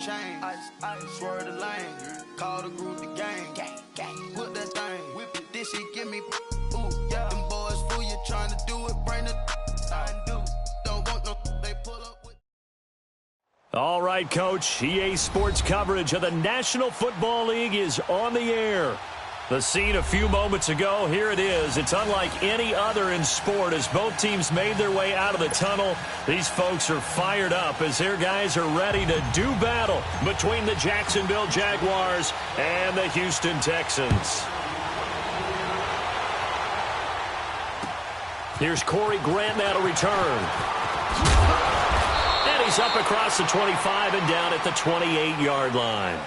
chain. I swear the lane. Call the group the gang. Whip that thing. Whip it. This shit give me. Ooh, yeah. Them boys fool you trying to do it. Bring the. I do. Don't want no. They pull up with. All right, Coach. EA Sports coverage of the National Football League is on the air. The scene a few moments ago, here it is. It's unlike any other in sport as both teams made their way out of the tunnel. These folks are fired up as their guys are ready to do battle between the Jacksonville Jaguars and the Houston Texans. Here's Corey Grant now to return. And he's up across the 25 and down at the 28-yard line.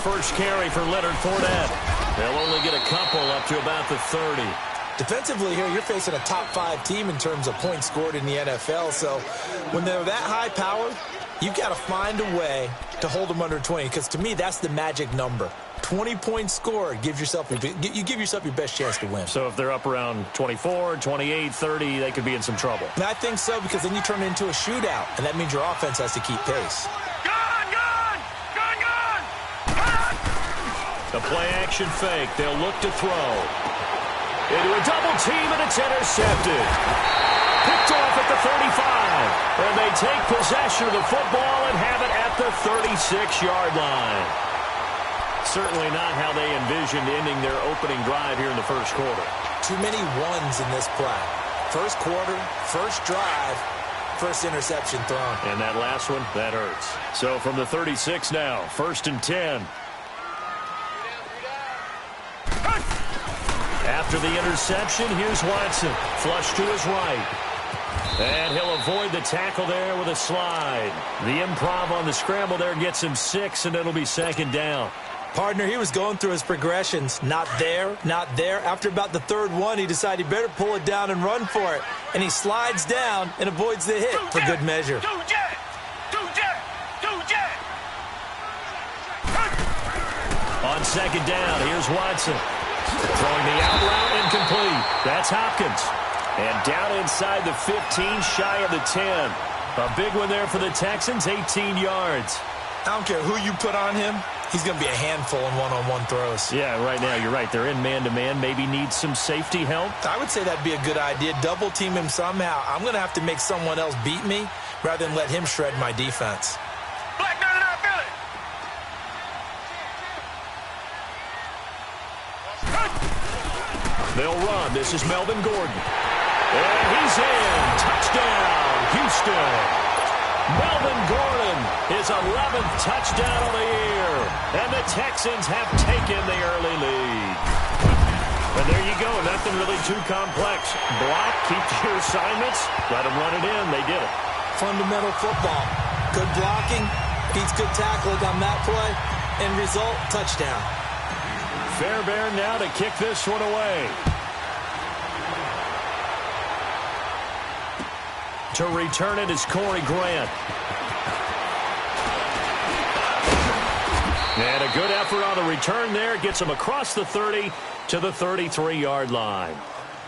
First carry for Leonard Fournette. They'll only get a couple up to about the 30. Defensively here, you're facing a top-5 team in terms of points scored in the NFL. So when they're that high-powered, you've got to find a way to hold them under 20. Because to me, that's the magic number. 20 points scored, you give yourself your best chance to win. So if they're up around 24, 28, 30, they could be in some trouble. And I think so, because then you turn it into a shootout, and that means your offense has to keep pace. The play-action fake. They'll look to throw. Into a double team, and it's intercepted. Picked off at the 35. And they take possession of the football and have it at the 36-yard line. Certainly not how they envisioned ending their opening drive here in the first quarter. Too many ones in this play. First quarter, first drive, first interception thrown. And that last one, that hurts. So from the 36 now, 1st and 10. After the interception, here's Watson. Flush to his right. And he'll avoid the tackle there with a slide. The improv on the scramble there gets him 6, and it'll be 2nd down. Partner, he was going through his progressions. Not there, not there. After about the 3rd one, he decided he better pull it down and run for it. And he slides down and avoids the hit for good measure. On 2nd down, here's Watson. Throwing the out route incomplete. That's Hopkins. And down inside the 15, shy of the 10. A big one there for the Texans, 18 yards. I don't care who you put on him. He's going to be a handful in one-on-one throws. Yeah, right now, you're right. They're in man-to-man. Maybe need some safety help. I would say that'd be a good idea. Double team him somehow. I'm going to have to make someone else beat me rather than let him shred my defense. They'll run. This is Melvin Gordon. And he's in. Touchdown, Houston. Melvin Gordon, his 11th touchdown of the year. And the Texans have taken the early lead. And there you go. Nothing really too complex. Block, keep your assignments, let them run it in. They did it. Fundamental football. Good blocking, beats good tackling on that play. End result, touchdown. Fairbairn now to kick this one away. To return it is Corey Grant. And a good effort on the return there. Gets him across the 30 to the 33-yard line.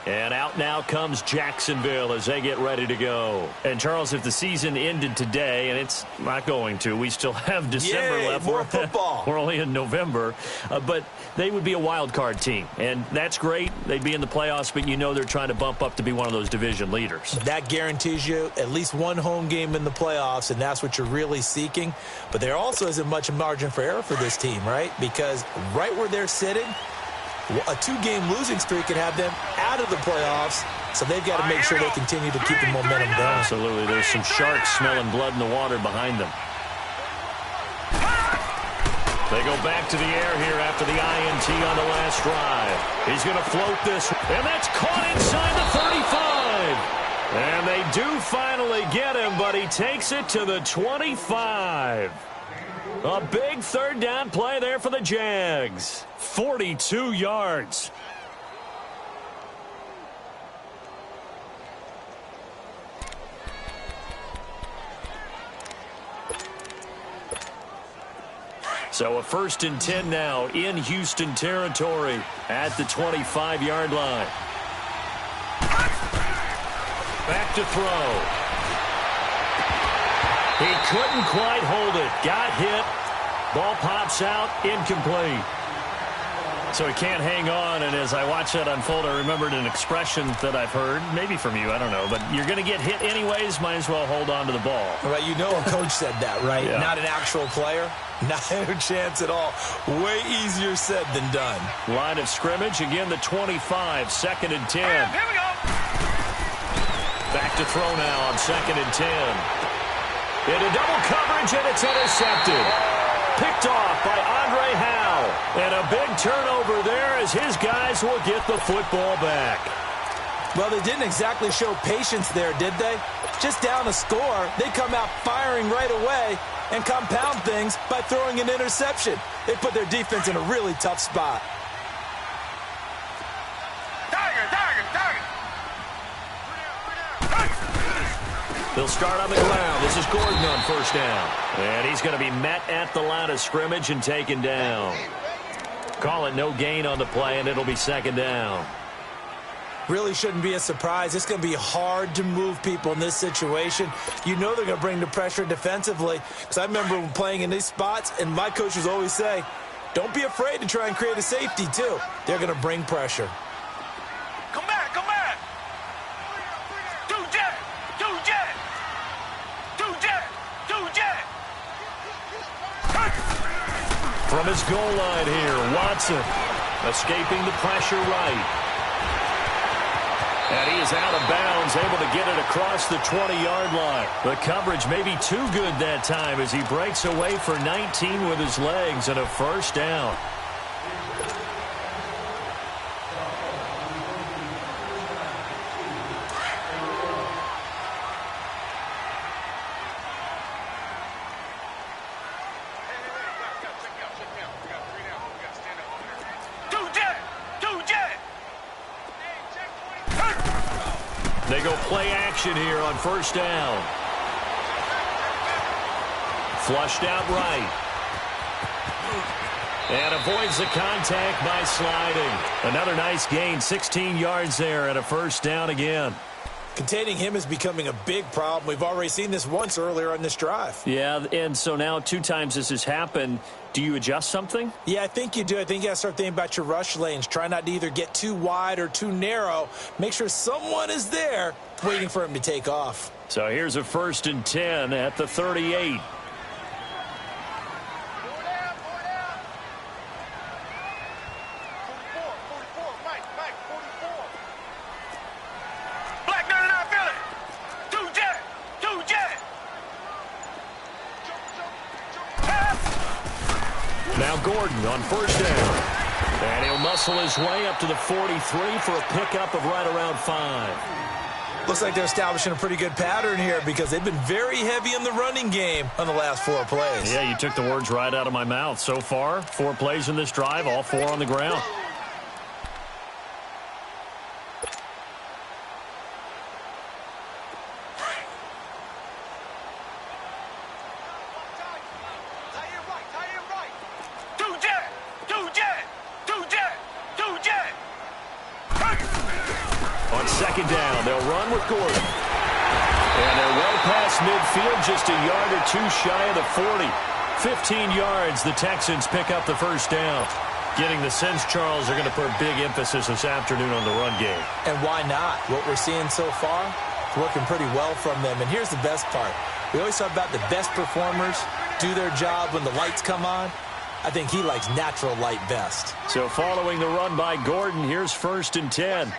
And out now comes Jacksonville as they get ready to go. And, Charles, if the season ended today, and it's not going to, we still have December left. More football. We're only in November. But they would be a wild card team. And that's great. They'd be in the playoffs, but you know they're trying to bump up to be one of those division leaders. That guarantees you at least one home game in the playoffs, and that's what you're really seeking. But there also isn't much margin for error for this team, right? Because right where they're sitting, a 2-game losing streak could have them out of the playoffs, so they've got to make sure they continue to keep the momentum going. Absolutely. There's some sharks smelling blood in the water behind them. They go back to the air here after the INT on the last drive. He's going to float this, and that's caught inside the 35. And they do finally get him, but he takes it to the 25. A big third down play there for the Jags. 42 yards. So a 1st and 10 now in Houston territory at the 25-yard line. Back to throw. He couldn't quite hold it. Got hit. Ball pops out. Incomplete. So he can't hang on, and as I watched that unfold, I remembered an expression that I've heard, maybe from you, I don't know, but you're going to get hit anyways, might as well hold on to the ball. Right, you know a coach said that, right? Yeah. Not an actual player. Not a chance at all. Way easier said than done. Line of scrimmage, again the 25, 2nd and 10. Here we go. Back to throw now on 2nd and 10. Into double coverage, and it's intercepted. Picked off by Andre Howe. And a big turnover there as his guys will get the football back. Well, they didn't exactly show patience there, did they? Just down a score, they come out firing right away and compound things by throwing an interception. They put their defense in a really tough spot. They'll start on the ground. This is Gordon on 1st down. And he's going to be met at the line of scrimmage and taken down. Call it no gain on the play, and it'll be 2nd down. Really shouldn't be a surprise. It's going to be hard to move people in this situation. You know they're going to bring the pressure defensively. Because I remember playing in these spots, and my coaches always say, don't be afraid to try and create a safety, too. They're going to bring pressure. Come back, come back. Two jet. From his goal line here, Watson escaping the pressure right. And he is out of bounds, able to get it across the 20-yard line. The coverage may be too good that time as he breaks away for 19 with his legs and a 1st down. They go play action here on 1st down. Flushed out right. And avoids the contact by sliding. Another nice gain, 16 yards there, and a 1st down again. Containing him is becoming a big problem. We've already seen this once earlier on this drive. Yeah, and so now 2 times this has happened. Do you adjust something? Yeah, I think you do. I think you got to start thinking about your rush lanes. Try not to either get too wide or too narrow. Make sure someone is there waiting for him to take off. So here's a 1st and 10 at the 38. Now Gordon on 1st down. And he'll muscle his way up to the 43 for a pickup of right around 5. Looks like they're establishing a pretty good pattern here because they've been very heavy in the running game on the last 4 plays. Yeah, you took the words right out of my mouth. So far, 4 plays in this drive, all 4 on the ground. On 2nd down, they'll run with Gordon. And they're well past midfield, just a yard or 2 shy of the 40. 15 yards, the Texans pick up the 1st down. Getting the sense, Charles, they're going to put a big emphasis this afternoon on the run game. And why not? What we're seeing so far, it's working pretty well from them. And here's the best part. We always talk about the best performers do their job when the lights come on. I think he likes natural light best. So following the run by Gordon, here's 1st and 10.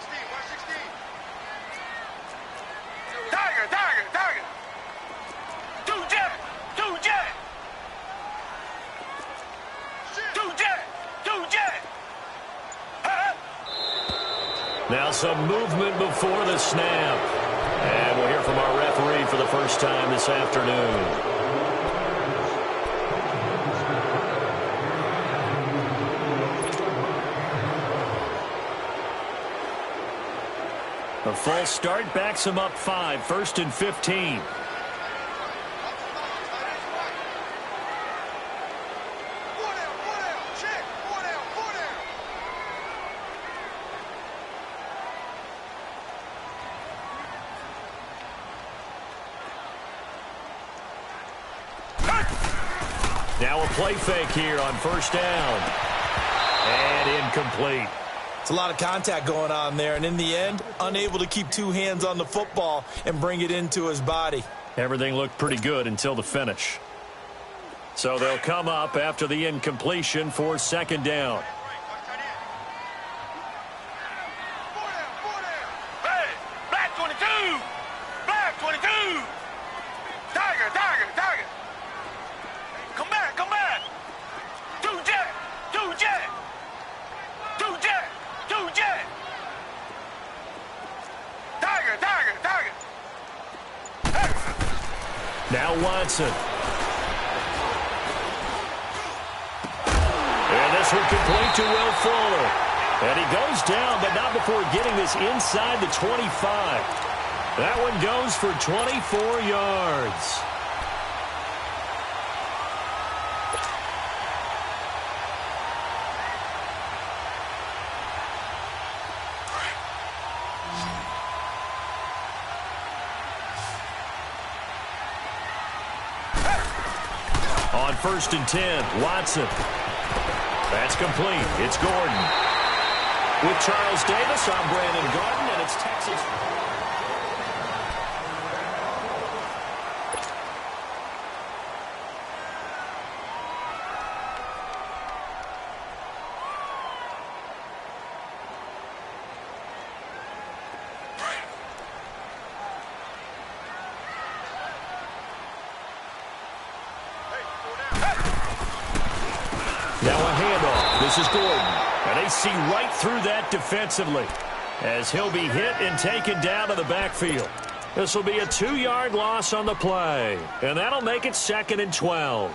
Now some movement before the snap. from our referee for the first time this afternoon. A false start backs him up 5, 1st and 15. Now a play fake here on 1st down. And incomplete. It's a lot of contact going on there, and in the end, unable to keep 2 hands on the football and bring it into his body. Everything looked pretty good until the finish. So they'll come up after the incompletion for 2nd down. Hey, black 22! Black 22! Tiger, tiger, tiger! Come back, come back! 2 jet! 2 jet! 2 jet! 2 jet! Tiger, tiger, tiger! Now Watson. And this one complete to Will Fuller. And he goes down, but not before getting this inside the 25. That one goes for 24 yards. On 1st and 10, Watson. That's complete. It's Gordon. With Charles Davis, I'm Brandon Gordon, and it's Texas. Now a handoff. This is Gordon. And they see right through that defensively as he'll be hit and taken down to the backfield. This will be a 2-yard loss on the play. And that'll make it 2nd and 12.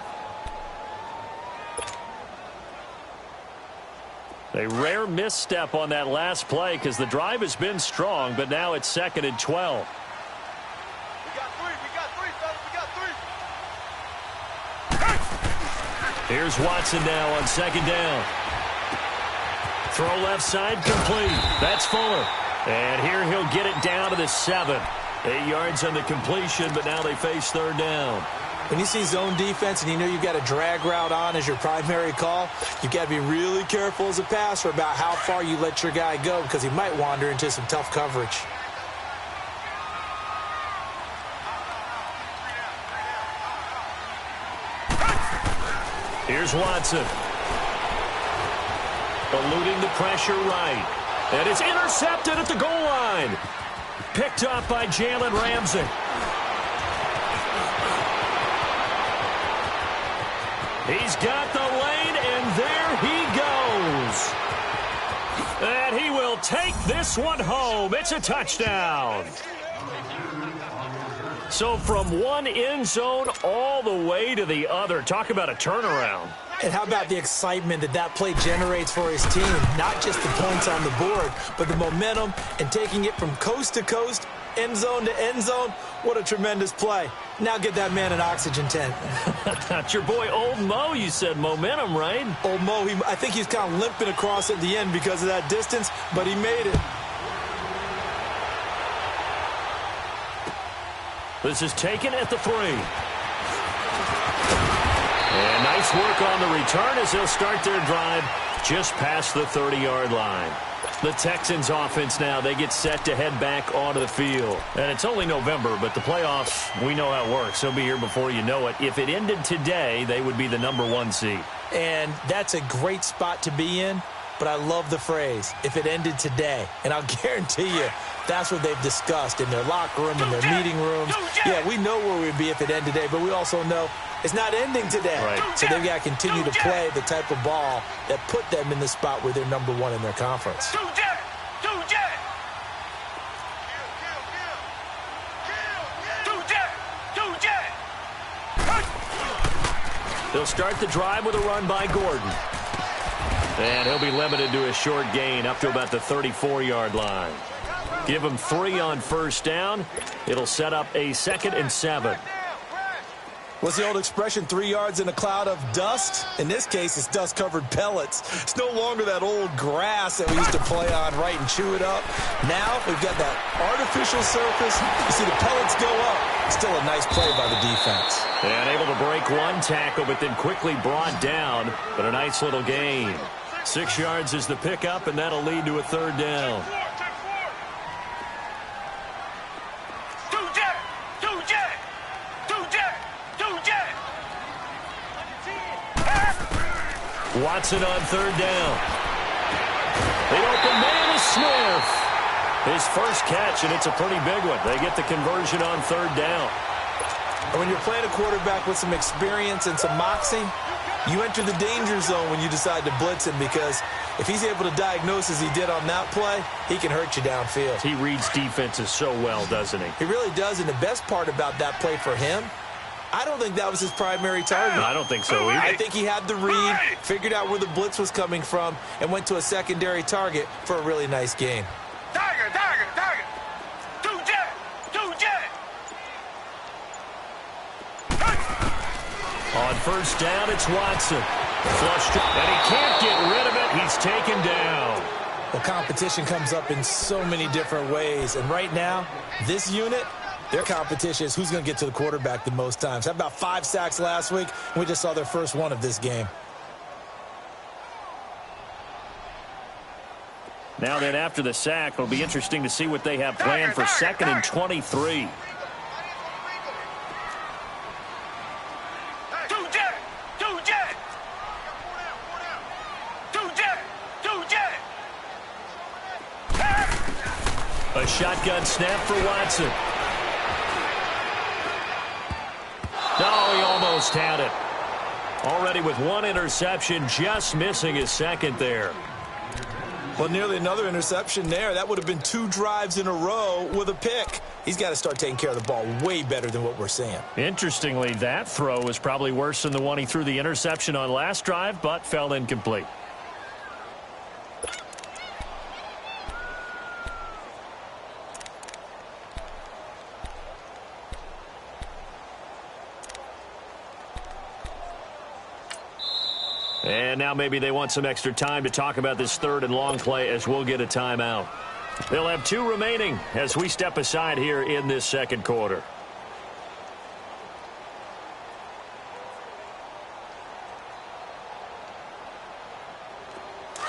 A rare misstep on that last play because the drive has been strong, but now it's 2nd and 12. We got 3, fellas, we got 3. Here's Watson now on 2nd down. Throw left side complete. That's Fuller. And here he'll get it down to the 7. 8 yards on the completion, but now they face 3rd down. When you see zone defense and you know you've got a drag route on as your primary call, you've got to be really careful as a passer about how far you let your guy go because he might wander into some tough coverage. Here's Watson. Eluding the pressure right. And it's intercepted at the goal line. Picked up by Jalen Ramsey. He's got the lane, and there he goes. And he will take this one home. It's a touchdown. So from one end zone all the way to the other. Talk about a turnaround. And how about the excitement that that play generates for his team? Not just the points on the board, but the momentum and taking it from coast to coast, end zone to end zone. What a tremendous play. Now get that man an oxygen tent. That's your boy Old Mo. You said momentum, right? Old Mo, I think he's kind of limping across at the end because of that distance, but he made it. This is taken at the 3. And nice work on the return as they'll start their drive just past the 30-yard line. The Texans offense now, they get set to head back onto the field. And it's only November, but the playoffs, we know how it works. They'll be here before you know it. If it ended today, they would be the #1 seed. And that's a great spot to be in, but I love the phrase, if it ended today. And I'll guarantee you, that's what they've discussed in their locker room, in their meeting rooms. Yeah, we know where we'd be if it ended today, but we also know it's not ending today. Right. So they've got to continue to play the type of ball that put them in the spot where they're #1 in their conference. They'll start the drive with a run by Gordon. And he'll be limited to a short gain up to about the 34-yard line. Give him 3 on first down. It'll set up a 2nd and 7. What's the old expression, 3 yards in a cloud of dust? In this case, it's dust-covered pellets. It's no longer that old grass that we used to play on, right, and chew it up. Now we've got that artificial surface. You see the pellets go up. Still a nice play by the defense. And able to break one tackle, but then quickly brought down. But a nice little gain. 6 yards is the pickup, and that'll lead to a 3rd down. Watson on 3rd down. The open man is Smith. His first catch, and it's a pretty big one. They get the conversion on 3rd down. When you're playing a quarterback with some experience and some moxie, you enter the danger zone when you decide to blitz him, because if he's able to diagnose as he did on that play, he can hurt you downfield. He reads defenses so well, doesn't he? He really does, and the best part about that play for him, I don't think that was his primary target. I don't think so either. I think he had the read, figured out where the blitz was coming from, and went to a secondary target for a really nice gain. Tiger. 2-jet. On first down, it's Watson. Flushed, and he can't get rid of it. He's taken down. Well, competition comes up in so many different ways, and right now, this unit, their competition is who's going to get to the quarterback the most times. How about 5 sacks last week? We just saw their first one of this game. Now then, after the sack, it'll be interesting to see what they have planned for 2nd and 23. A shotgun snap for Watson. No, he almost had it. Already with 1 interception, just missing his 2nd there. Well, nearly another interception there. That would have been 2 drives in a row with a pick. He's got to start taking care of the ball way better than what we're seeing. Interestingly, that throw was probably worse than the one he threw the interception on last drive, but fell incomplete. And now maybe they want some extra time to talk about this 3rd and long play, as we'll get a timeout. They'll have 2 remaining as we step aside here in this 2nd quarter.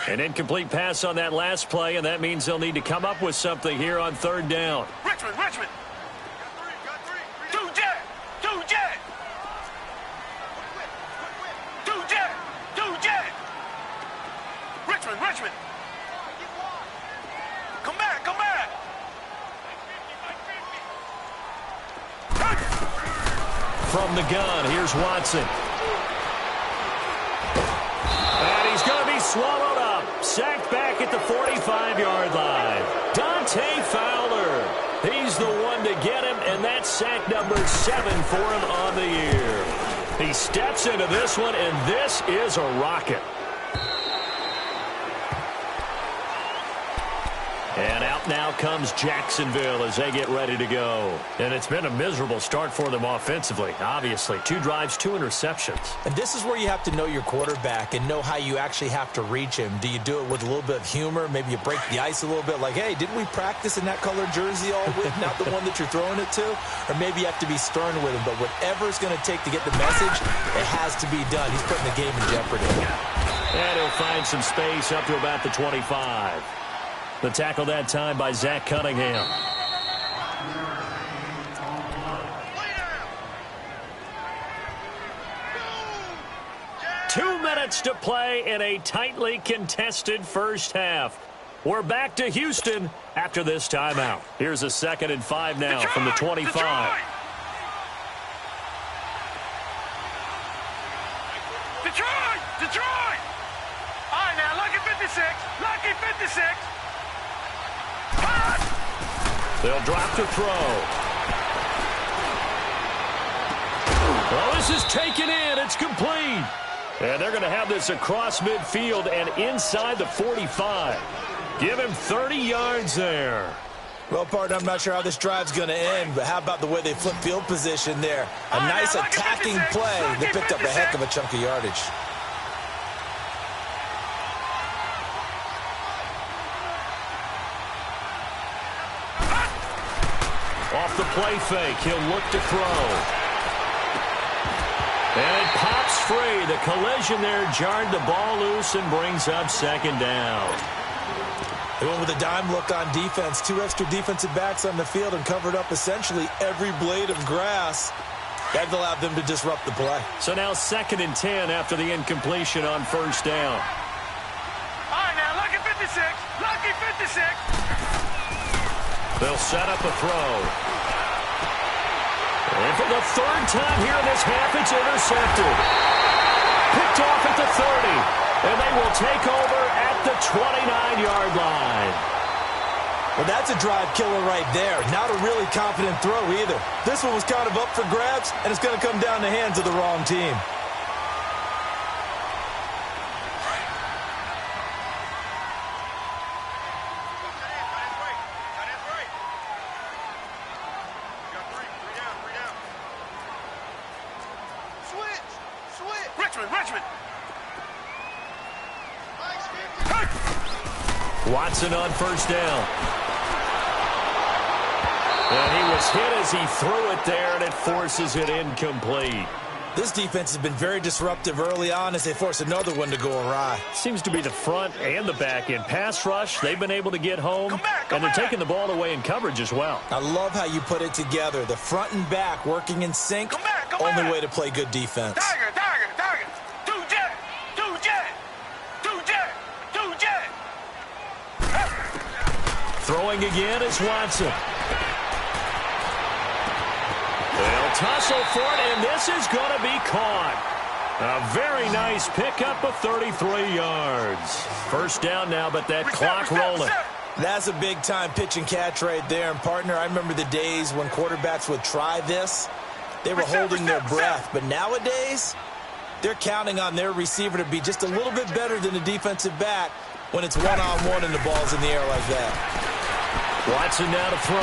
An incomplete pass on that last play, and that means they'll need to come up with something here on 3rd down. Richmond. Got 3. 2-jet. Richmond. Come back. From the gun, here's Watson. And he's going to be swallowed up. Sacked back at the 45-yard line. Dante Fowler. He's the one to get him, and that's sack number 7 for him on the year. He steps into this one, and this is a rocket. And out now comes Jacksonville as they get ready to go. And it's been a miserable start for them offensively, obviously. 2 drives, 2 interceptions. And this is where you have to know your quarterback and know how you actually have to reach him. Do you do it with a little bit of humor? Maybe you break the ice a little bit, like, hey, didn't we practice in that colored jersey all week, not the one that you're throwing it to? Or maybe you have to be stern with him. But whatever it's going to take to get the message, it has to be done. He's putting the game in jeopardy. And he'll find some space up to about the 25. The tackle that time by Zach Cunningham. Two minutes to play in a tightly contested first half. We're back to Houston after this timeout. Here's a 2nd and 5 now from the 25. Detroit! All right, now, lucky 56. They'll drop to throw. Well, this is taken in. It's complete. And they're going to have this across midfield and inside the 45. Give him 30 yards there. Well, partner, I'm not sure how this drive's going to end, but how about the way they flip field position there? A nice attacking play. They picked up a heck of a chunk of yardage. Off the play fake, he'll look to throw. And it pops free. The collision there jarred the ball loose and brings up second down. They went with a dime look on defense. 2 extra defensive backs on the field and covered up essentially every blade of grass. That allowed them to disrupt the play. So now 2nd and 10 after the incompletion on first down. All right, now, lucky 56. Lucky 56. They'll set up a throw. And for the 3rd time here in this half, it's intercepted. Picked off at the 30. And they will take over at the 29-yard line. Well, that's a drive killer right there. Not a really confident throw either. This one was kind of up for grabs, and it's going to come down the hands of the wrong team. Watson on first down. And he was hit as he threw it there, and it forces it incomplete. This defense has been very disruptive early on as they force another one to go awry. Seems to be the front and the back end. Pass rush, they've been able to get home, and they're taking the ball away in coverage as well. I love how you put it together. The front and back working in sync, only way to play good defense. Tiger. 2 jet. Throwing again is Watson. They'll tussle for it, and this is going to be caught. A very nice pickup of 33 yards. First down now, but that clock rolling. That's a big-time pitch and catch right there. And, partner, I remember the days when quarterbacks would try this. They were holding their breath. But nowadays, they're counting on their receiver to be just a little bit better than the defensive back when it's one-on-one and the ball's in the air like that. Watson now to throw.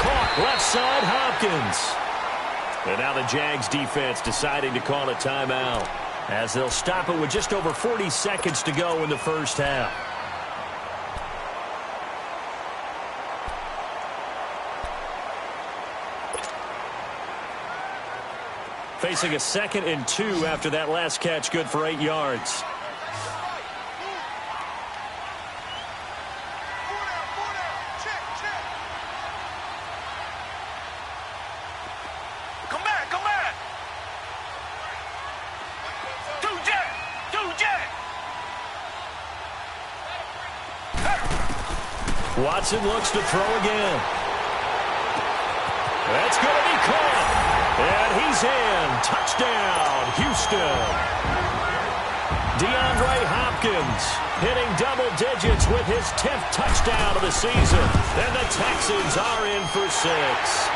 Caught left side, Hopkins. And now the Jags defense deciding to call a timeout as they'll stop it with just over 40 seconds to go in the first half. Facing a 2nd and 2 after that last catch, good for 8 yards. Watson looks to throw again. That's going to be caught. And he's in. Touchdown, Houston. DeAndre Hopkins hitting double digits with his 10th touchdown of the season. And the Texans are in for 6.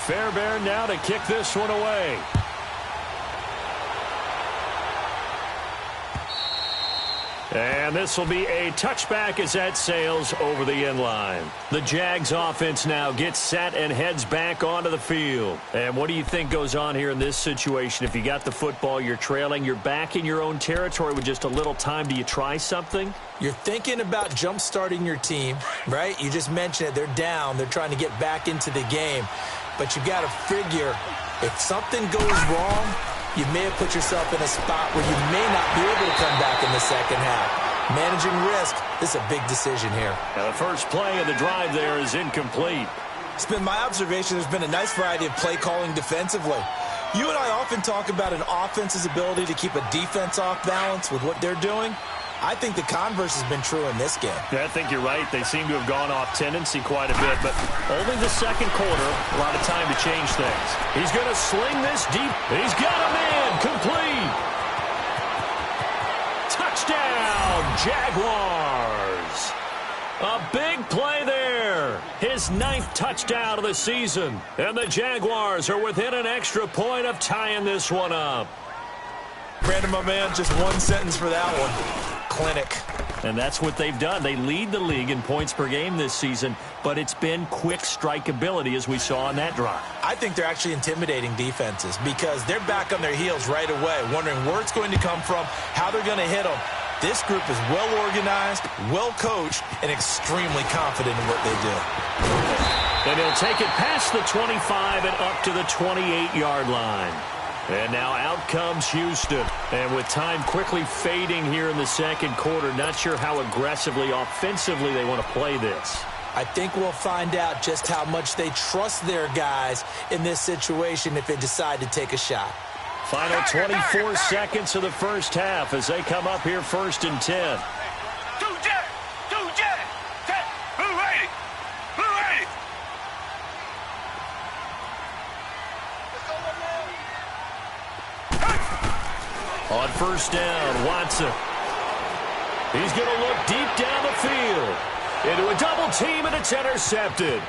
Fairbairn now to kick this one away. And this will be a touchback as that sails over the end line. The Jags offense now gets set and heads back onto the field. And what do you think goes on here in this situation? If you got the football, you're trailing, you're back in your own territory with just a little time. Do you try something? You're thinking about jump-starting your team, right? You just mentioned it. They're down. They're trying to get back into the game. But you got to figure, if something goes wrong, you may have put yourself in a spot where you may not be able to come back in the second half. Managing risk, this is a big decision here. Now the first play of the drive there is incomplete. It's been my observation there's been a nice variety of play calling defensively. You and I often talk about an offense's ability to keep a defense off balance with what they're doing. I think the converse has been true in this game. Yeah, I think you're right. They seem to have gone off tendency quite a bit, but only the second quarter, a lot of time to change things. He's going to sling this deep. He's got a man complete. Touchdown, Jaguars. A big play there. His 9th touchdown of the season. And the Jaguars are within an extra point of tying this one up. Brandon, my man, just one sentence for that one. Clinic. And that's what they've done. They lead the league in points per game this season, but it's been quick strikeability as we saw on that drive. I think they're actually intimidating defenses because they're back on their heels right away, wondering where it's going to come from, how they're going to hit them. This group is well organized, well coached, and extremely confident in what they do. And he'll take it past the 25 and up to the 28-yard line. And now out comes Houston. And with time quickly fading here in the second quarter, not sure how aggressively, offensively they want to play this. I think we'll find out just how much they trust their guys in this situation if they decide to take a shot. Final 24 seconds of the first half as they come up here 1st and 10. On 1st down, Watson. He's going to look deep down the field. Into a double team, and it's intercepted.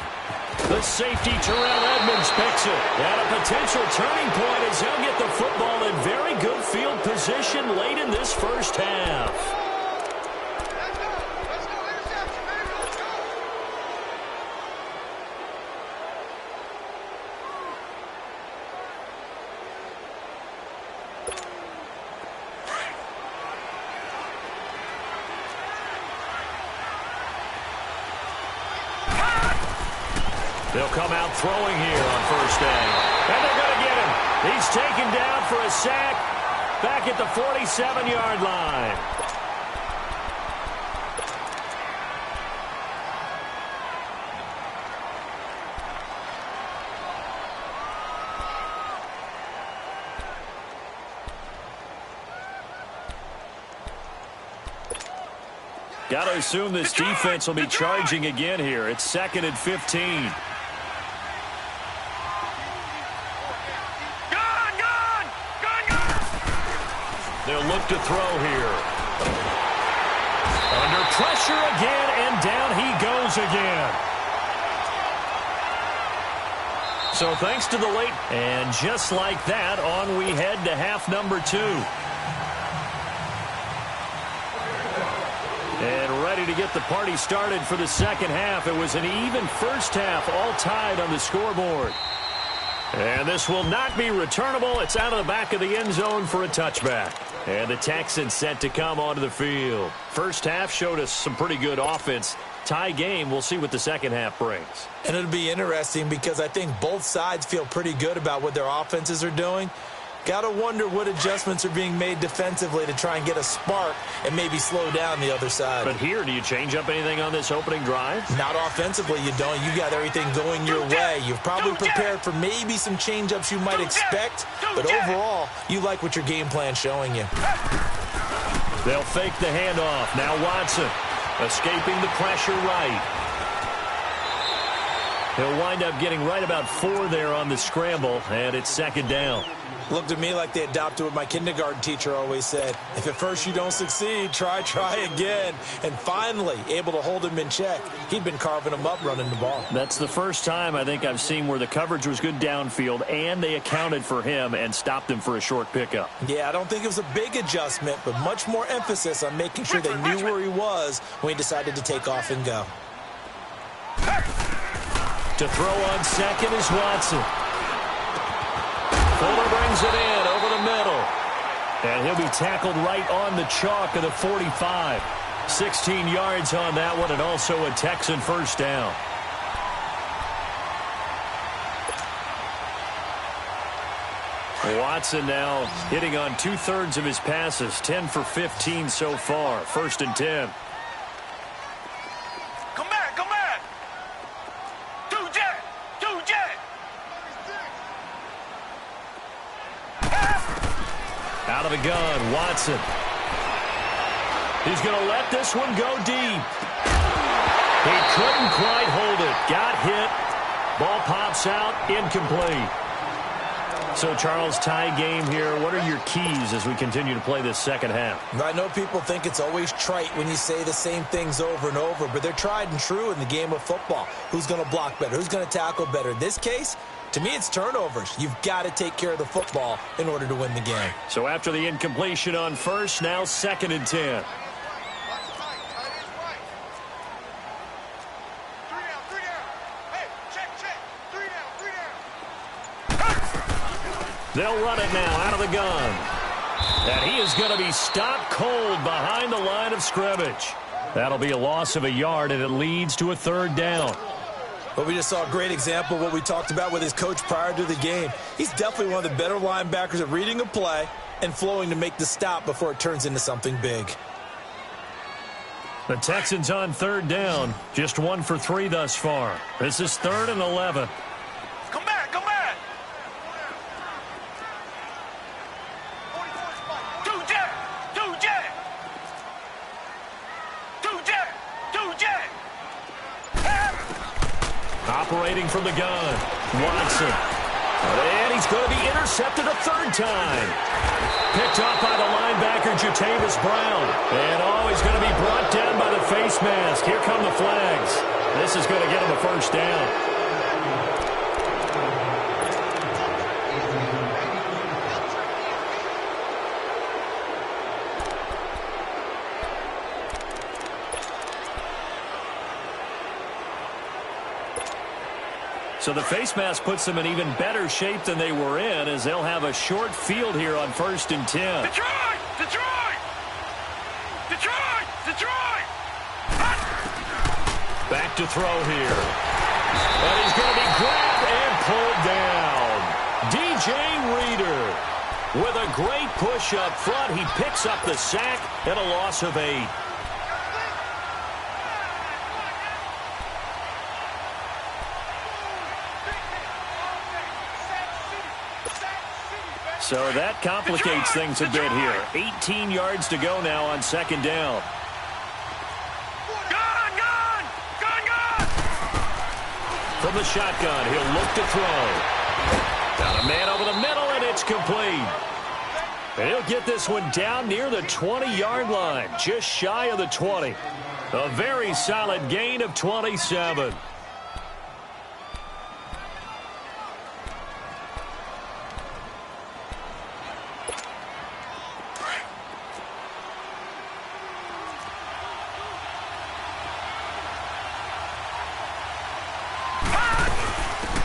The safety, Terrell Edmonds, picks it. And a potential turning point as he'll get the football in very good field position late in this first half. They'll come out throwing here on 1st down. And they're going to get him. He's taken down for a sack back at the 47-yard line. Got to assume this defense will be charging again here. It's 2nd and 15. They'll look to throw here. Under pressure again, and down he goes again. So thanks to the late, and just like that, on we head to half number 2. And ready to get the party started for the second half. It was an even first half, all tied on the scoreboard. And this will not be returnable. It's out of the back of the end zone for a touchback. And the Texans set to come onto the field. First half showed us some pretty good offense. Tie game, we'll see what the second half brings. And it'll be interesting because I think both sides feel pretty good about what their offenses are doing. Got to wonder what adjustments are being made defensively to try and get a spark and maybe slow down the other side. But here, do you change up anything on this opening drive? Not offensively, you don't. You got everything going your way. You've probably prepared for maybe some change-ups you might expect, but overall, you like what your game plan's showing you. They'll fake the handoff. Now Watson escaping the pressure right. He'll wind up getting right about 4 there on the scramble, and it's 2nd down. Looked to me like they adopted what my kindergarten teacher always said. If at first you don't succeed, try again. And finally, able to hold him in check. He'd been carving him up running the ball. That's the first time I think I've seen where the coverage was good downfield, and they accounted for him and stopped him for a short pickup. Yeah, I don't think it was a big adjustment, but much more emphasis on making sure they knew where he was when he decided to take off and go. To throw on second is Watson. Fuller brings it in over the middle. And he'll be tackled right on the chalk of the 45. 16 yards on that one, and also a Texan first down. Watson now hitting on 2/3 of his passes, 10 for 15 so far. 1st and 10. Come back, come back. Two jet. Out of the gun, Watson. He's going to let this one go deep. He couldn't quite hold it. Got hit. Ball pops out. Incomplete. So, Charles, tie game here. What are your keys as we continue to play this second half? I know people think it's always trite when you say the same things over and over, but they're tried and true in the game of football. Who's going to block better? Who's going to tackle better? In this case, to me, it's turnovers. You've got to take care of the football in order to win the game. So after the incompletion on first, now 2nd and 10. They'll run it now out of the gun. And he is going to be stopped cold behind the line of scrimmage. That'll be a loss of a yard, and it leads to a 3rd down. But we just saw a great example of what we talked about with his coach prior to the game. He's definitely one of the better linebackers at reading a play and flowing to make the stop before it turns into something big. The Texans on 3rd down. Just 1 for 3 thus far. This is 3rd and 11. Come back, come back. 2 jet, 2 jet. 2 jet, 2 jet. Operating from the gun, Watson. And he's going to be intercepted a 3rd time. Picked off by the linebacker, Jatavis Brown. And he's going to be brought down by the face mask. Here come the flags. This is going to get him a 1st down. So the face mask puts them in even better shape than they were in, as they'll have a short field here on 1st and 10. Detroit! Detroit! Detroit! Detroit! Back to throw here. And he's going to be grabbed and pulled down. DJ Reader with a great push up front. He picks up the sack and a loss of 8. So that complicates things a bit here. 18 yards to go now on 2nd down. Gun! Gun! Gun! Gun! From the shotgun, he'll look to throw. Got a man over the middle, and it's complete. And he'll get this one down near the 20-yard line, just shy of the 20. A very solid gain of 27.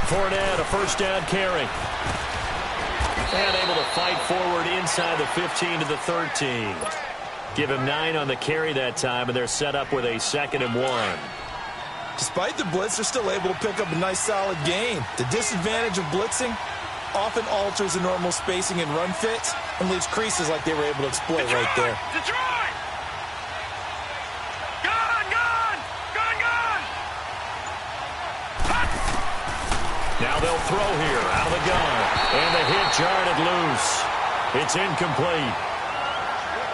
Fournette, a 1st down carry. And able to fight forward inside the 15 to the 13. Give him 9 on the carry that time, and they're set up with a 2nd and 1. Despite the blitz, they're still able to pick up a nice, solid gain. The disadvantage of blitzing often alters the normal spacing and run fits and leaves creases like they were able to exploit right there. Detroit! Gun! Gun! Gun! Gun! Now they'll throw here out of the gun. And the hit jarred loose. It's incomplete.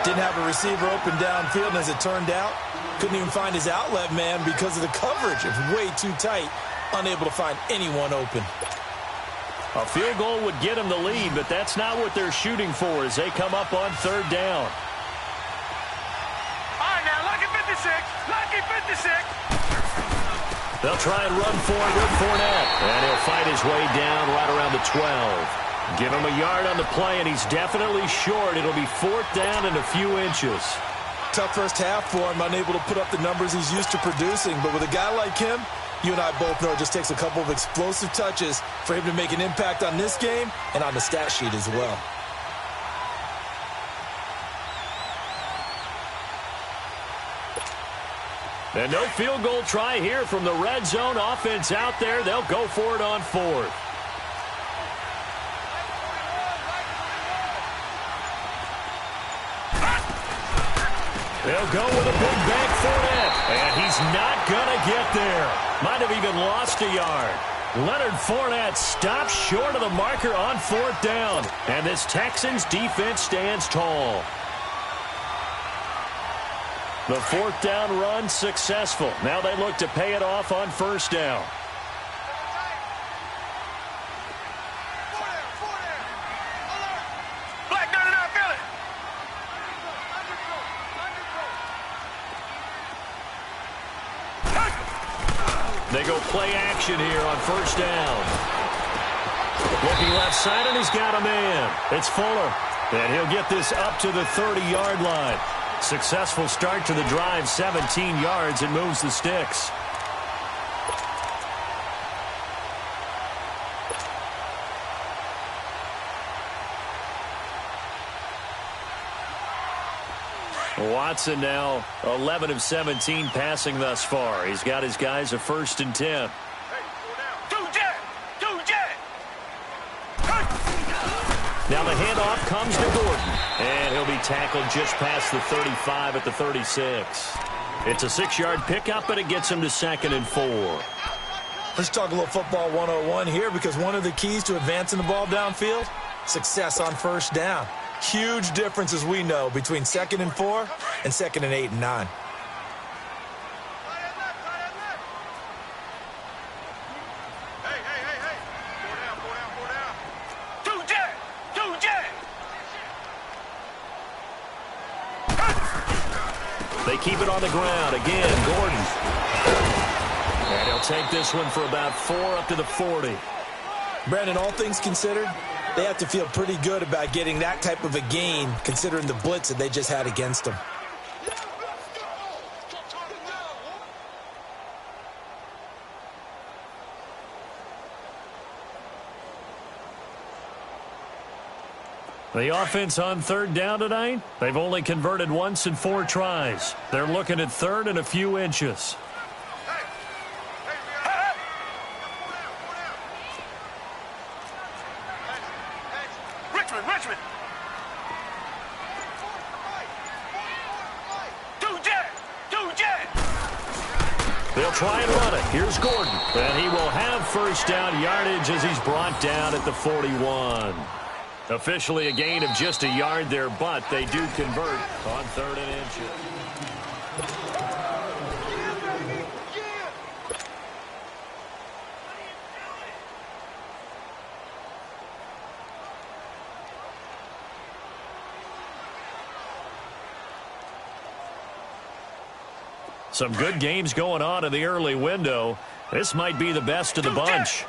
Didn't have a receiver open downfield, and as it turned out, couldn't even find his outlet man because of the coverage. It was way too tight, unable to find anyone open. A field goal would get them the lead, but that's not what they're shooting for as they come up on 3rd down. All right, now, lucky 56. Lucky 56. They'll try and run for it with Fournette. And he'll fight his way down right around the 12. Give him a yard on the play, and he's definitely short. It'll be 4th down and a few inches. Tough first half for him, unable to put up the numbers he's used to producing. But with a guy like him, you and I both know it just takes a couple of explosive touches for him to make an impact on this game and on the stat sheet as well. And no field goal try here from the red zone offense out there. They'll go for it on 4th. They'll go with a big bank Fournette. And he's not going to get there. Might have even lost a yard. Leonard Fournette stops short of the marker on 4th down. And this Texans defense stands tall. The fourth down run successful. Now they look to pay it off on first down. They go play action here on first down. Looking left side, and he's got a man. It's Fuller. And he'll get this up to the 30-yard line. Successful start to the drive, 17 yards, and moves the sticks. Watson now 11 of 17 passing thus far. He's got his guys a 1st and 10. Now the handoff comes to Gordon, and he'll be tackled just past the 35 at the 36. It's a 6-yard pickup, but it gets him to 2nd and 4. Let's talk a little football 101 here, because one of the keys to advancing the ball downfield, success on first down. Huge difference, as we know, between 2nd and 4 and 2nd and 8 and 9. They keep it on the ground. Again, Gordon. And he'll take this one for about 4 up to the 40. Brandon, all things considered, they have to feel pretty good about getting that type of a gain, considering the blitz that they just had against them. The offense on 3rd down tonight, they've only converted once in 4 tries. They're looking at 3rd and a few inches. Richmond. They'll try and run it. Here's Gordon. And he will have 1st down yardage as he's brought down at the 41. Officially a gain of just a yard there, but they do convert on 3rd and inches. Some good games going on in the early window. This might be the best of the bunch.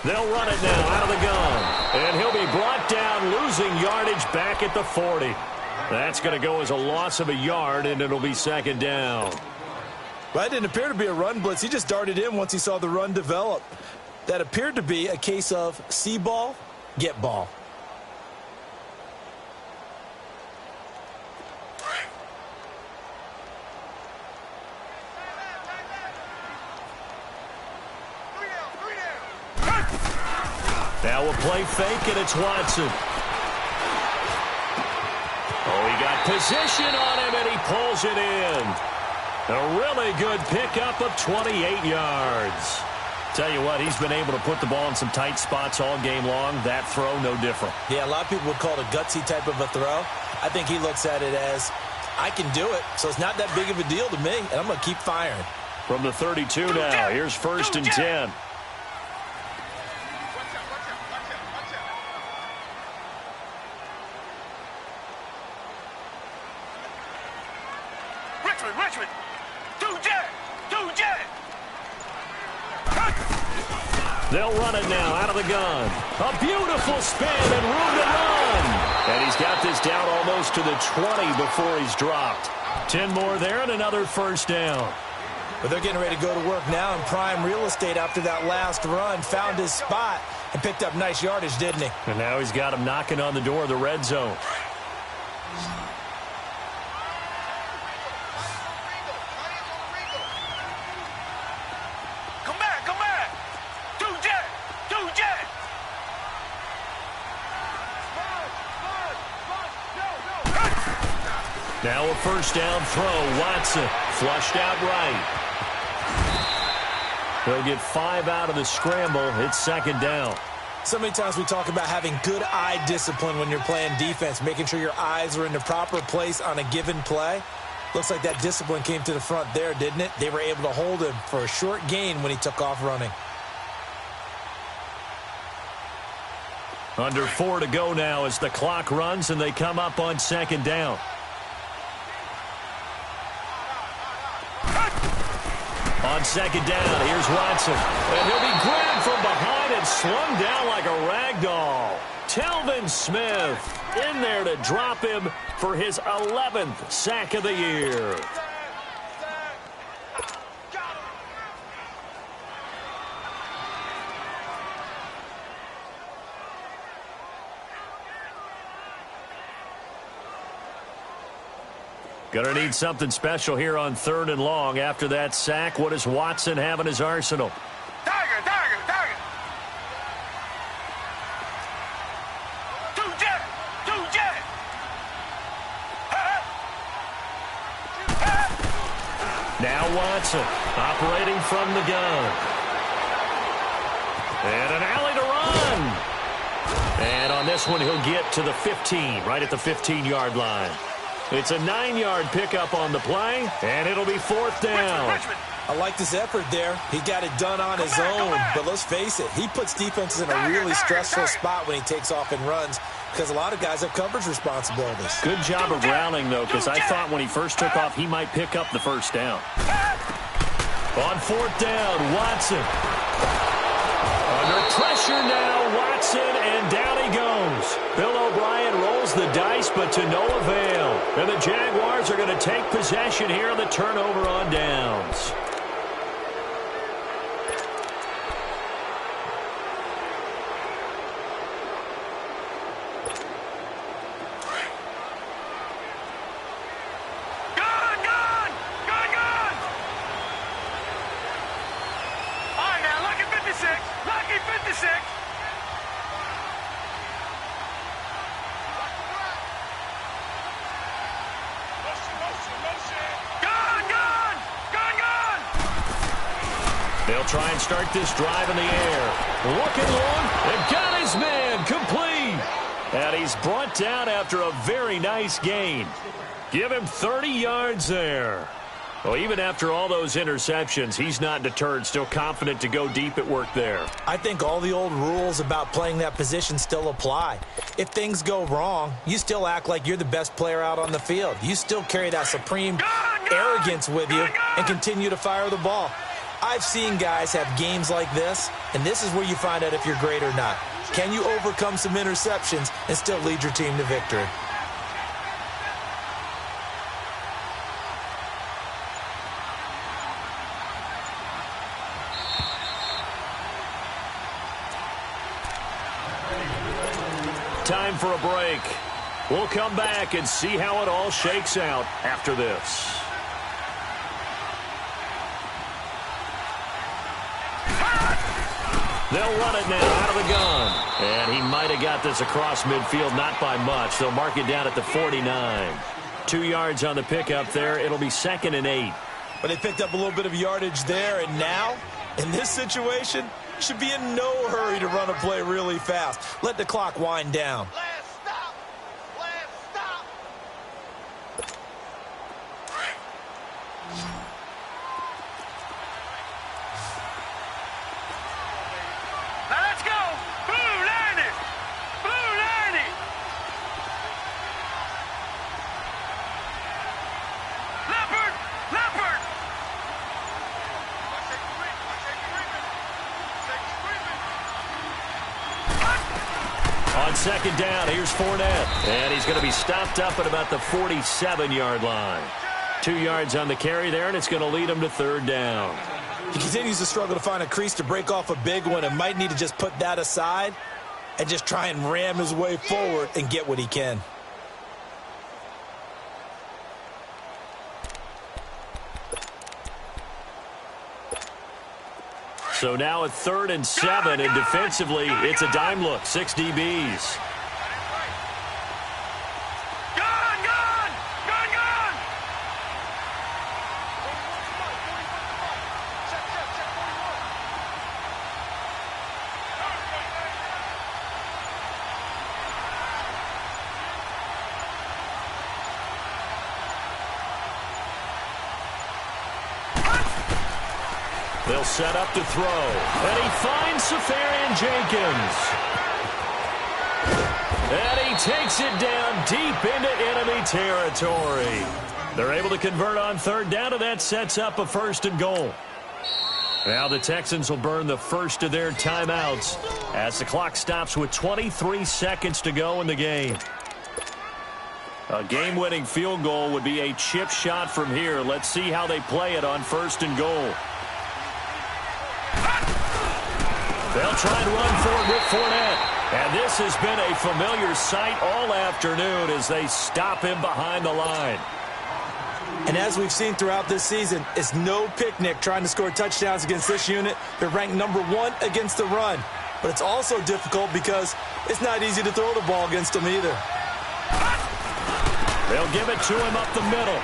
They'll run it now out of the gun. And he'll be brought down, losing yardage back at the 40. That's going to go as a loss of a yard, and it'll be 2nd down. Well, it didn't appear to be a run blitz. He just darted in once he saw the run develop. That appeared to be a case of see ball, get ball. Now a play fake, and it's Watson. Oh, he got position on him, and he pulls it in. A really good pickup of 28 yards. Tell you what, he's been able to put the ball in some tight spots all game long. That throw, no different. Yeah, a lot of people would call it a gutsy type of a throw. I think he looks at it as, I can do it, so it's not that big of a deal to me, and I'm going to keep firing. From the 32 now, here's 1st and 10. Richmond. They'll run it now out of the gun. A beautiful spin and room to run. And he's got this down almost to the 20 before he's dropped. 10 more there and another 1st down. But they're getting ready to go to work now in prime real estate after that last run. Found his spot and picked up nice yardage, didn't he? And now he's got him knocking on the door of the red zone. Now a 1st down throw. Watson flushed out right. He'll get 5 out of the scramble. It's 2nd down. So many times we talk about having good eye discipline when you're playing defense, making sure your eyes are in the proper place on a given play. Looks like that discipline came to the front there, didn't it? They were able to hold him for a short gain when he took off running. Under 4 to go now as the clock runs and they come up on second down. On second down, here's Watson. And he'll be grabbed from behind and slung down like a rag doll. Telvin Smith in there to drop him for his 11th sack of the year. Gonna need something special here on 3rd and long. After that sack, what does Watson have in his arsenal? Tiger, tiger, tiger. Two jet. Now Watson operating from the gun. And an alley to run. And on this one, he'll get to the 15, right at the 15-yard line. It's a 9-yard pickup on the play, and it'll be 4th down. I like this effort there. He got it done on his own, but let's face it, he puts defenses in a really stressful spot when he takes off and runs because a lot of guys have coverage responsibilities. Good job of rallying, though, because I thought when he first took off, he might pick up the first down. On 4th down, Watson. Under pressure now, Watson, and down he goes. Bill O'Brien rolls the dice, but to no avail. And the Jaguars are going to take possession here on the turnover on downs. They'll try and start this drive in the air. Looking long, and got his man complete. And he's brought down after a very nice gain. Give him 30 yards there. Well, even after all those interceptions, he's not deterred, still confident to go deep at work there. I think all the old rules about playing that position still apply. If things go wrong, you still act like you're the best player out on the field. You still carry that supreme arrogance with you and continue to fire the ball. I've seen guys have games like this, and this is where you find out if you're great or not. Can you overcome some interceptions and still lead your team to victory? Time for a break. We'll come back and see how it all shakes out after this. They'll run it now out of the gun. And he might have got this across midfield, not by much. They'll mark it down at the 49. 2 yards on the pickup there. It'll be 2nd and 8. But they picked up a little bit of yardage there, and now, in this situation, should be in no hurry to run a play really fast. Let the clock wind down. Last stop. Last stop. Now let's go. Blue 90. Blue 90. Leopard. Leopard. On 2nd down, here's Fournette. And he's going to be stopped up at about the 47-yard line. 2 yards on the carry there, and it's going to lead him to 3rd down. He continues to struggle to find a crease to break off a big one and might need to just put that aside and just try and ram his way forward and get what he can. So now at 3rd and 7, and defensively, it's a dime look. 6 DBs. Gun, gun, gun, gun. They'll set up to throw. And he finds Safarian Jenkins. And he takes it down deep into enemy territory. They're able to convert on third down, and that sets up a 1st and goal. Now the Texans will burn the first of their timeouts as the clock stops with 23 seconds to go in the game. A game-winning field goal would be a chip shot from here. Let's see how they play it on 1st and goal. They'll try and run forward with Fournette. And this has been a familiar sight all afternoon as they stop him behind the line. And as we've seen throughout this season, it's no picnic trying to score touchdowns against this unit. They're ranked number 1 against the run. But it's also difficult because it's not easy to throw the ball against them either. They'll give it to him up the middle.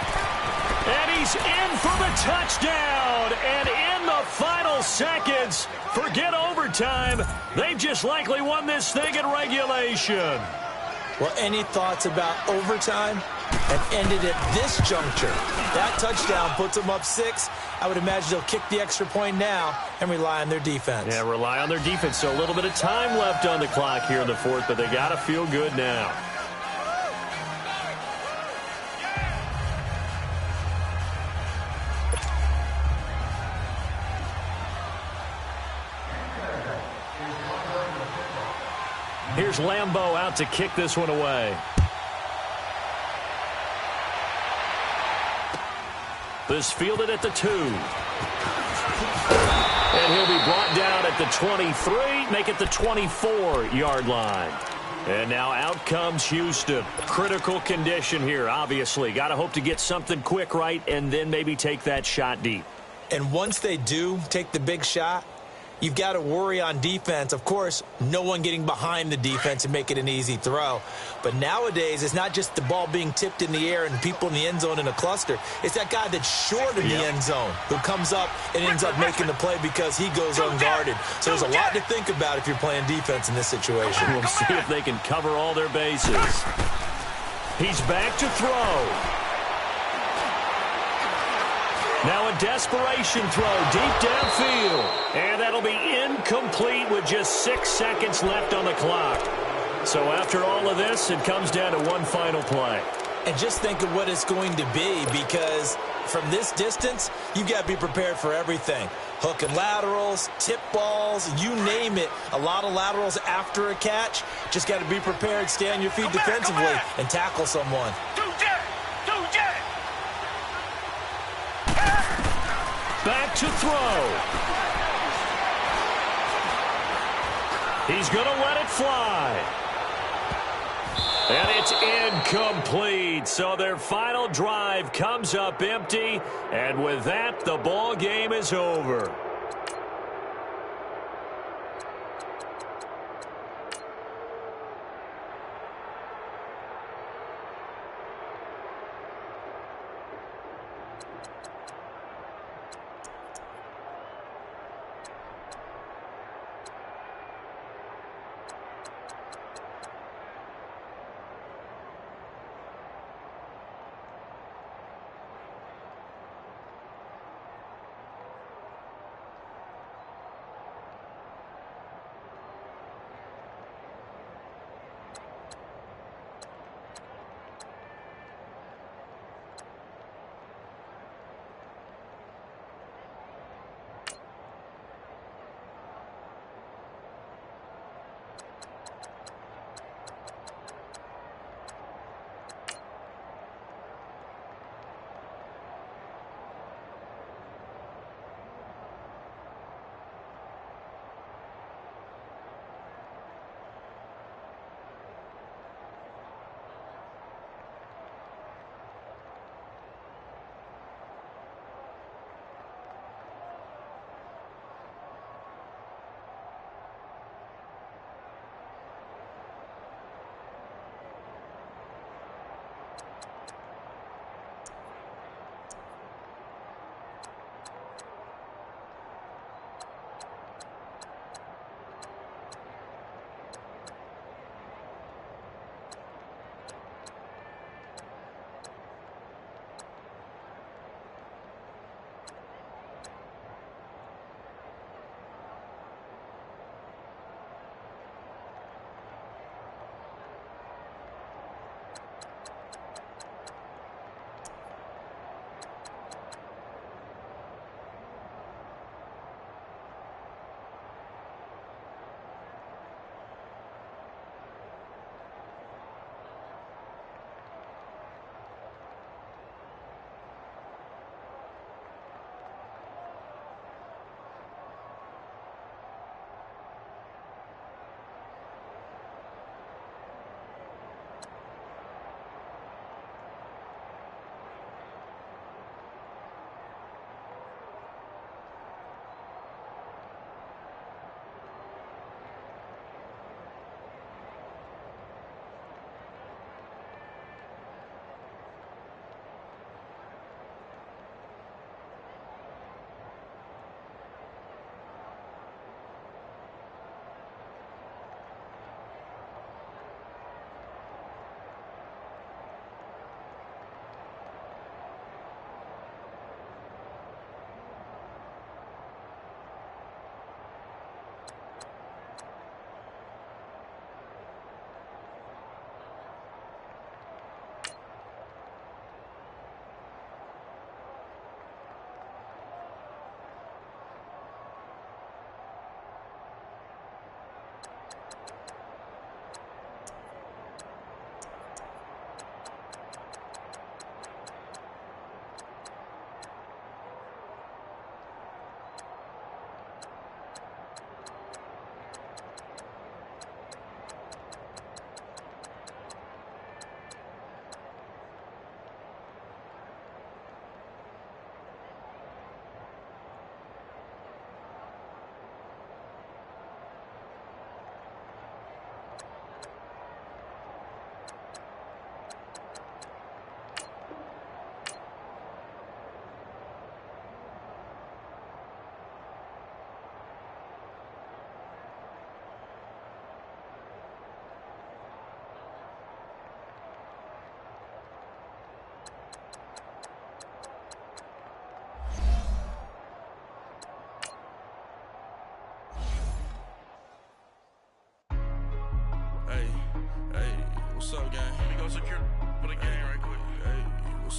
And he's in for the touchdown. And in the final seconds, forget overtime. They've just likely won this thing in regulation. Well, any thoughts about overtime? Have ended at this juncture. That touchdown puts them up 6. I would imagine they'll kick the extra point now and rely on their defense. Yeah, rely on their defense. So a little bit of time left on the clock here in the 4th, but they got to feel good now. Here's Lambeau out to kick this one away. This fielded at the 2. And he'll be brought down at the 23, make it the 24-yard line. And now out comes Houston. Critical condition here, obviously. Got to hope to get something quick right and then maybe take that shot deep. And once they do take the big shot, you've got to worry on defense. Of course, no one getting behind the defense and make it an easy throw. But nowadays, it's not just the ball being tipped in the air and people in the end zone in a cluster. It's that guy that's short in the end zone who comes up and ends up making the play because he goes unguarded. So there's a lot to think about if you're playing defense in this situation. We'll see if they can cover all their bases. He's back to throw. Now a desperation throw deep downfield. And that'll be incomplete with just 6 seconds left on the clock. So after all of this, it comes down to one final play. And just think of what it's going to be, because from this distance, you've got to be prepared for everything. Hook and laterals, tip balls, you name it. A lot of laterals after a catch. Just got to be prepared, stay on your feet defensively, and tackle someone. Back to throw. He's going to let it fly. And it's incomplete. So their final drive comes up empty. And with that, the ball game is over.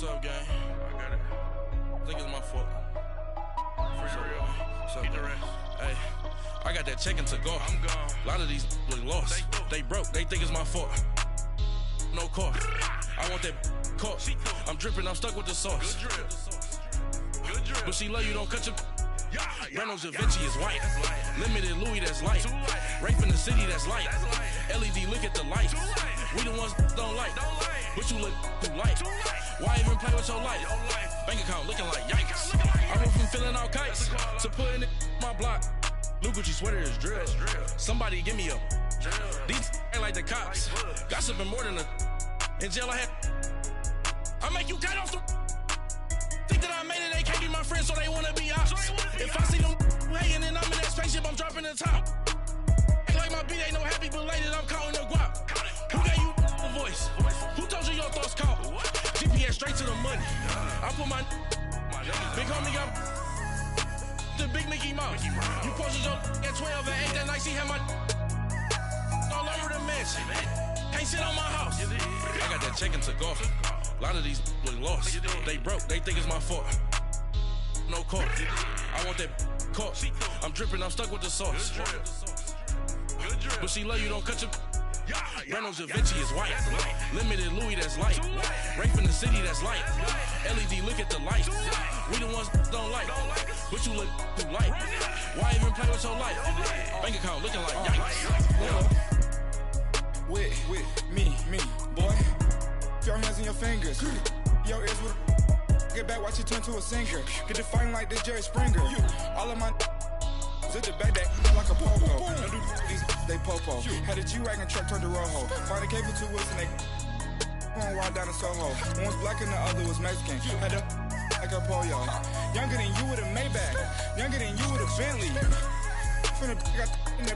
What's up, gang? I got it. I think it's my fault. What's up? Eat the rest. Hey, I got that check-in to go. I'm gone. A lot of these look lost. They broke. They think it's my fault. No car. I want that caught. I'm dripping. I'm stuck with the sauce. Good drip. But she love you. Don't cut your. Reynolds Da Vinci is white. Limited Louis, that's light. Rape in the city, that's light. LED, look at the lights. We the ones don't like. But you look too light. Why even play with your life? Bank account looking like yikes. I went from filling out kites to putting it in my block. Blue Gucci sweater is drill. Somebody give me a. These ain't like the cops. Gossiping more than a. In jail I had. I make you cut off the. Think that I made it, they can't be my friends, so they wanna be ops. If I see them hating and I'm in that spaceship, I'm dropping the top. Ain't like my beat ain't no happy belated, I'm counting the guap. Who gave you the voice? Who told you your thoughts count? GPS straight to the money. I put my big homie got the big Mickey Mouse. You posted your at 12 and 8 that night, she had my all over the mansion. Can't sit on my house. I got that check-in to go. A lot of these look lost. They broke. They think it's my fault. No car. I want that caught. I'm dripping. I'm stuck with the sauce. But she love you. Don't cut your. Reynolds Da Vinci is white. Limited Louis, that's light. Rape in the city, that's light. LED, look at the lights. We the ones don't like. But you look too light. Why even play with your life? Bank account looking like yikes. With me, boy. Your hands and your fingers. Your ears with a get back, watch you turn to a singer. Get the fighting like this Jerry Springer. All of my zip the back that like a popo. Don't do these they popo. Had a G-Wagon truck turned to Rojo. Find a cable 2 wheels and they going wild down in Soho. One was black and the other was Mexican. Had a like a pollo. Younger than you with a Maybach. Younger than you with a Bentley. From the got in the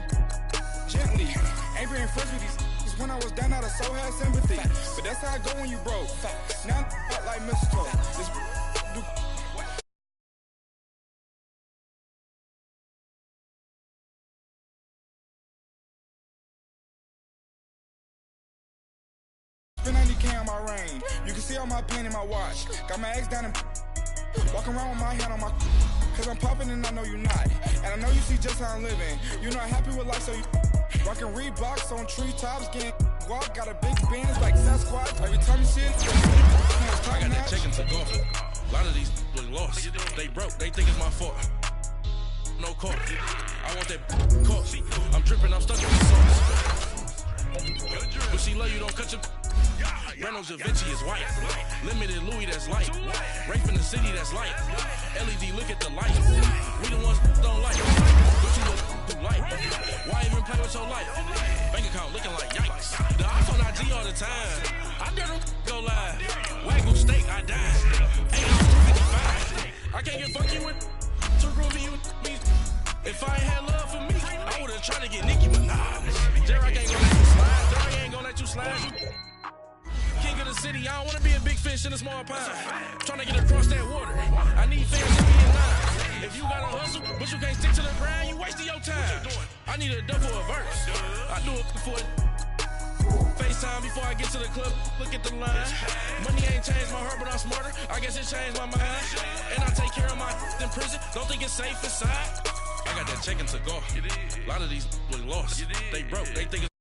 gently. Ain't being friends with these. When I was down, I so had sympathy. But that's how I go when you broke. Now I'm out like mistletoe. This do. Spend 90K on my ring. You can see all my pain in my watch. Got my ex down and walking around with my hand on my. Cause I'm popping and I know you're not. And I know you see just how I'm living. You're not happy with life, so you. Rockin' Reeboks on treetops, getting guap, got a big Benz like Sasquatch. Every time you see it, I got that check-in to go. A lot of these look lost. They broke. They think it's my fault. No car. I want that caught. I'm dripping. I'm stuck with the sauce. But she love you. Don't cut your. Reynolds Da Vinci is white. Limited Louis, that's light. Rape in the city, that's light. LED, look at the lights. We the ones don't like. But you look too light. Why even play with your life? Bank account looking like yikes. The ops on IG all the time. I dare them go live. Wagyu steak, I died. Ain't no 55. I can't get funky with too groovy you me. If I ain't had love for me, I would've tried to get Nicki Minaj. Derek ain't gonna let you slide. Derek ain't gonna let you slide. King of the city, I don't wanna be a big fish in a small pond. Trying to get across that water. I need fans to be in line. If you gotta hustle, but you can't stick to the grind, you wasting your time. I need a double a verse. I do it for FaceTime before I get to the club. Look at the line. Money ain't changed my heart, but I'm smarter. I guess it changed my mind. And I take care of my in prison. Don't think it's safe inside. I got that check-in to go. A lot of these look lost. They broke. They think it's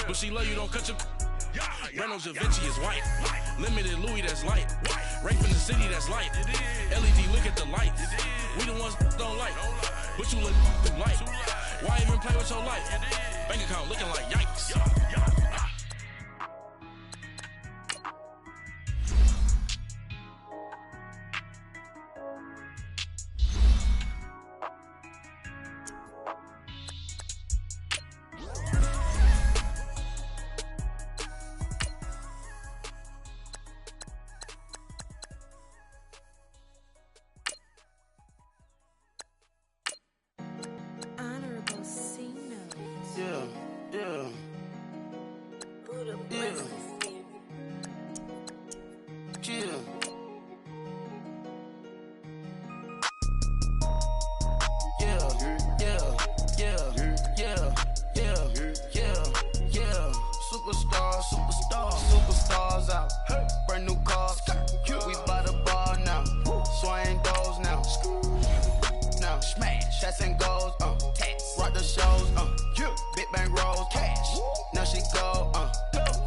but she love you, don't cut your. Reynolds Da Vinci is white. Limited Louis, that's light. Rape in the city, that's light. LED, look at the lights. We the ones don't like. But you look too light. Why even play with your life? Bank account looking like yikes. Yeah. Superstars out. Brand new cars. We by the bar now. Swing doors now. Now smash. Shots and goals. Rock the shows. Big bang rolls. Cash. Now she go.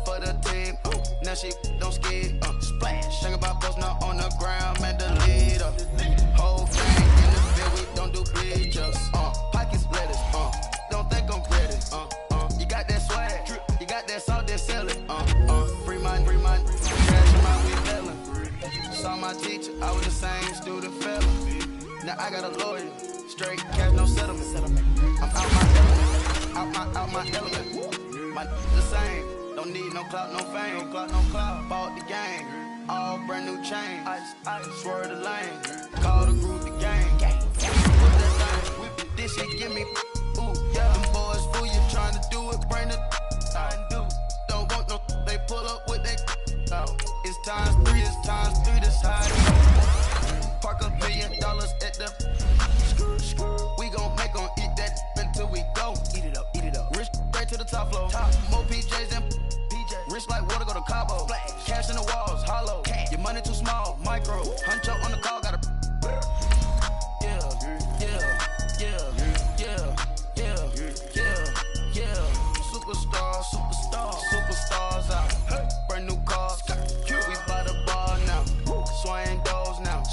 For the team. Now she don't skid. Splash. Think about posting up on the ground. Man, the leader. Whole gang in the field. We don't do bleachers. Pockets lettuce. Don't think I'm ready. You got that swag. You got that salt, then sell it. Free mind. Cash mind, we bailing. Saw my teacher, I was the same student fella. Now I got a lawyer. Straight cash, no settlement. I'm out my element. My the same. Don't need no clout, no fame. Bought the game. All brand new chain. I swerve the lane. Call the group the gang. Put that thing. This shit give me. Ooh, yeah. Them boys fool you trying to do it. Bring the I do. Don't want no. They pull up with that. It's times 3. This high. Park $1 billion at the. We gon' make 'em eat that until we go. Eat it up. Rich straight to the top floor. More PJs than PJ. Rich like water, go to Cabo. Cash in the walls, hollow. Your money too small, micro. Huncho on the call, got a. Superstars out. Brand new cars. We by the bar now. Swing doors now.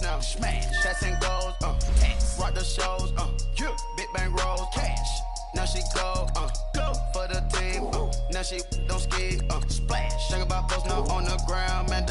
Now smash. Shots and goals. Rock the shows. Big bang rolls. Cash. Now she go. For the team. Now she don't skid. Splash. Think about posting up on the ground, man.